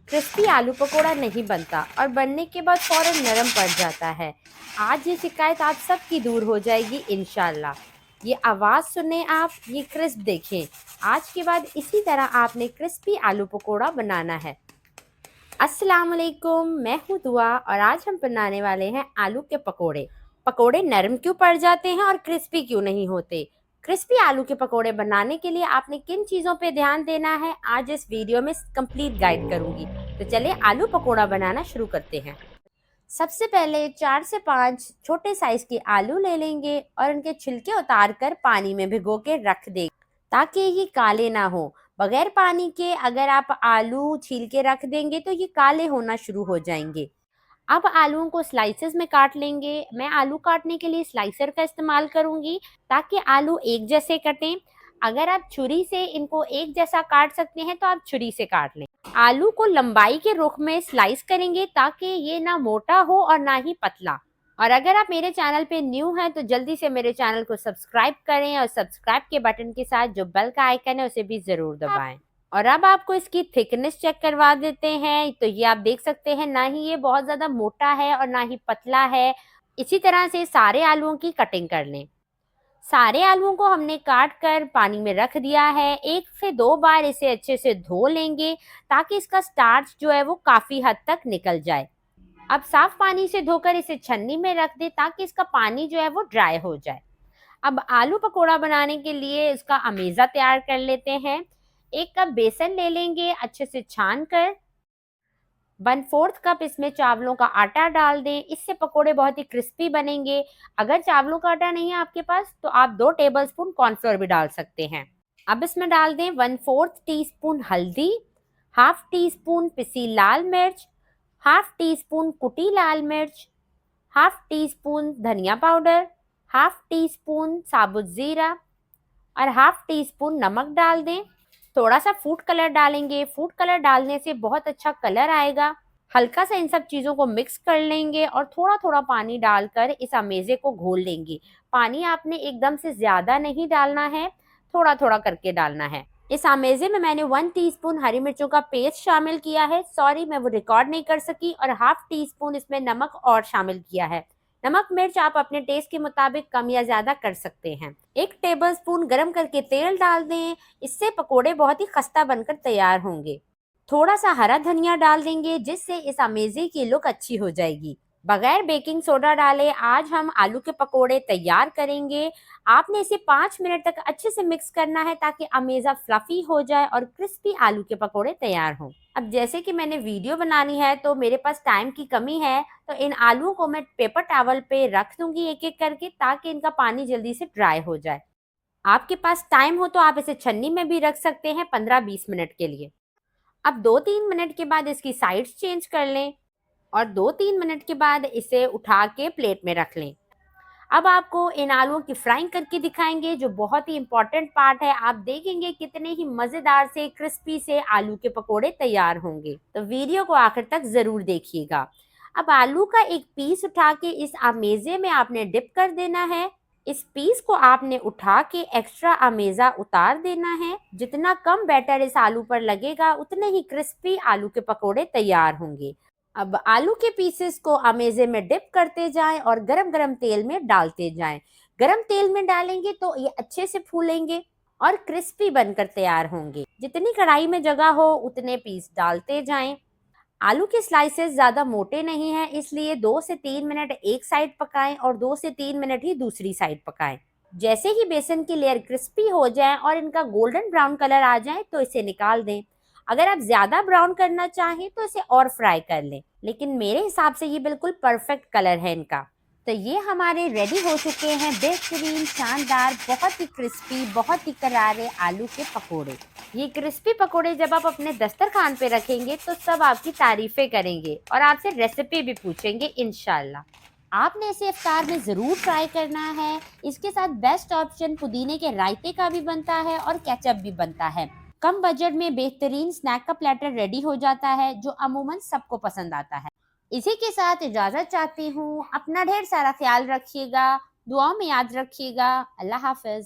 Crispy आलू पकोड़ा नहीं बनता और बनने के बाद फ़ौरन नरम पड़ जाता है। आज ये शिकायत आप सबकी दूर हो जाएगी इंशाल्लाह। ये आवाज़ सुने आप, ये क्रिस्प देखें। आज के बाद इसी तरह आपने क्रिस्पी आलू पकोड़ा बनाना है। अस्सलाम वालेकुम, मैं हूँ दुआ और आज हम बनाने वाले हैं आलू के पकोड़े। पकोड़े नरम क्यों पड़ जाते हैं और क्रिस्पी क्यों नहीं होते? क्रिस्पी आलू के पकोड़े बनाने के लिए आपने किन चीज़ों पे ध्यान देना है, आज इस वीडियो में कंप्लीट गाइड करूँगी। तो चलिए आलू पकोड़ा बनाना शुरू करते हैं। सबसे पहले 4 से 5 छोटे साइज़ के आलू ले लेंगे और उनके छिलके उतार कर पानी में भिगो के रख देंगे ताकि ये काले ना हो। बगैर पानी के अगर आप आलू छील के रख देंगे तो ये काले होना शुरू हो जाएंगे। अब आलूओं को स्लाइसेस में काट लेंगे। मैं आलू काटने के लिए स्लाइसर का इस्तेमाल करूंगी ताकि आलू एक जैसे कटें। अगर आप छुरी से इनको एक जैसा काट सकते हैं तो आप छुरी से काट लें। आलू को लंबाई के रुख में स्लाइस करेंगे ताकि ये ना मोटा हो और ना ही पतला। और अगर आप मेरे चैनल पे न्यू हैं तो जल्दी से मेरे चैनल को सब्सक्राइब करें और सब्सक्राइब के बटन के साथ जो बेल का आइकन है उसे भी ज़रूर दबाएं। और अब आपको इसकी थिकनेस चेक करवा देते हैं। तो ये आप देख सकते हैं, ना ही ये बहुत ज़्यादा मोटा है और ना ही पतला है। इसी तरह से सारे आलूओं की कटिंग कर लें। सारे आलूओं को हमने काट कर पानी में रख दिया है। 1 से 2 बार इसे अच्छे से धो लेंगे ताकि इसका स्टार्च जो है वो काफ़ी हद तक निकल जाए। अब साफ पानी से धोकर इसे छन्नी में रख दें ताकि इसका पानी जो है वो ड्राई हो जाए। अब आलू पकोड़ा बनाने के लिए इसका अमेज़ा तैयार कर लेते हैं। 1 कप बेसन ले लेंगे अच्छे से छान कर। 1/4 कप इसमें चावलों का आटा डाल दें, इससे पकोड़े बहुत ही क्रिस्पी बनेंगे। अगर चावलों का आटा नहीं है आपके पास तो आप 2 टेबलस्पून कॉर्नफ्लोर भी डाल सकते हैं। अब इसमें डाल दें 1/4 टीस्पून हल्दी, हाफ टी स्पून पिसी लाल मिर्च, हाफ टी स्पून कुटी लाल मिर्च, हाफ टी स्पून धनिया पाउडर, हाफ टी स्पून साबुत ज़ीरा और हाफ टी स्पून नमक डाल दें। थोड़ा सा फूड कलर डालेंगे। फूड कलर डालने से बहुत अच्छा कलर आएगा। हल्का सा इन सब चीज़ों को मिक्स कर लेंगे और थोड़ा थोड़ा पानी डालकर इस अमेज़े को घोल लेंगे। पानी आपने एकदम से ज़्यादा नहीं डालना है, थोड़ा थोड़ा करके डालना है। इस अमेज़े में मैंने 1 टीस्पून हरी मिर्चों का पेस्ट शामिल किया है। सॉरी, मैं वो रिकॉर्ड नहीं कर सकी। और हाफ टी स्पून इसमें नमक और शामिल किया है। नमक मिर्च आप अपने टेस्ट के मुताबिक कम या ज़्यादा कर सकते हैं। 1 टेबलस्पून गरम करके तेल डाल दें, इससे पकोड़े बहुत ही खस्ता बनकर तैयार होंगे। थोड़ा सा हरा धनिया डाल देंगे जिससे इस अमेज़े की लुक अच्छी हो जाएगी। बगैर बेकिंग सोडा डाले आज हम आलू के पकोड़े तैयार करेंगे। आपने इसे 5 मिनट तक अच्छे से मिक्स करना है ताकि अमेज़ा फ्लफी हो जाए और क्रिस्पी आलू के पकोड़े तैयार हों। अब जैसे कि मैंने वीडियो बनानी है तो मेरे पास टाइम की कमी है, तो इन आलूओं को मैं पेपर टॉवल पे रख दूंगी एक एक करके ताकि इनका पानी जल्दी से ड्राई हो जाए। आपके पास टाइम हो तो आप इसे छन्नी में भी रख सकते हैं 15-20 मिनट के लिए। अब 2-3 मिनट के बाद इसकी साइड्स चेंज कर लें और 2-3 मिनट के बाद इसे उठा के प्लेट में रख लें। अब आपको इन आलूओं की फ्राइंग करके दिखाएंगे जो बहुत ही इम्पोर्टेंट पार्ट है। आप देखेंगे कितने ही मज़ेदार से क्रिस्पी से आलू के पकोड़े तैयार होंगे, तो वीडियो को आखिर तक ज़रूर देखिएगा। अब आलू का एक पीस उठा के इस अमेज़े में आपने डिप कर देना है। इस पीस को आपने उठा के एक्स्ट्रा अमेज़ा उतार देना है। जितना कम बैटर इस आलू पर लगेगा उतने ही क्रिस्पी आलू के पकोड़े तैयार होंगे। अब आलू के पीसेस को अमेज़े में डिप करते जाएं और गरम गरम तेल में डालते जाएं। गरम तेल में डालेंगे तो ये अच्छे से फूलेंगे और क्रिस्पी बनकर तैयार होंगे। जितनी कढ़ाई में जगह हो उतने पीस डालते जाएं। आलू के स्लाइसेस ज़्यादा मोटे नहीं हैं, इसलिए 2 से 3 मिनट एक साइड पकाएं और 2 से 3 मिनट ही दूसरी साइड पकाएं। जैसे ही बेसन की लेयर क्रिस्पी हो जाए और इनका गोल्डन ब्राउन कलर आ जाए तो इसे निकाल दें। अगर आप ज़्यादा ब्राउन करना चाहें तो इसे और फ्राई कर लें, लेकिन मेरे हिसाब से ये बिल्कुल परफेक्ट कलर है इनका। तो ये हमारे रेडी हो चुके हैं बेहतरीन, शानदार, बहुत ही क्रिस्पी, बहुत ही करारे आलू के पकोड़े। ये क्रिस्पी पकोड़े जब आप अपने दस्तरखान पे रखेंगे तो सब आपकी तारीफ़ें करेंगे और आपसे रेसिपी भी पूछेंगे इंशाल्लाह। आपने इसे इफ्तार में ज़रूर ट्राई करना है। इसके साथ बेस्ट ऑप्शन पुदीने के रायते का भी बनता है और केचप भी बनता है। कम बजट में बेहतरीन स्नैक का प्लेटर रेडी हो जाता है जो अमूमन सबको पसंद आता है। इसी के साथ इजाज़त चाहती हूँ। अपना ढेर सारा ख्याल रखिएगा, दुआओं में याद रखिएगा। अल्लाह हाफ़िज़।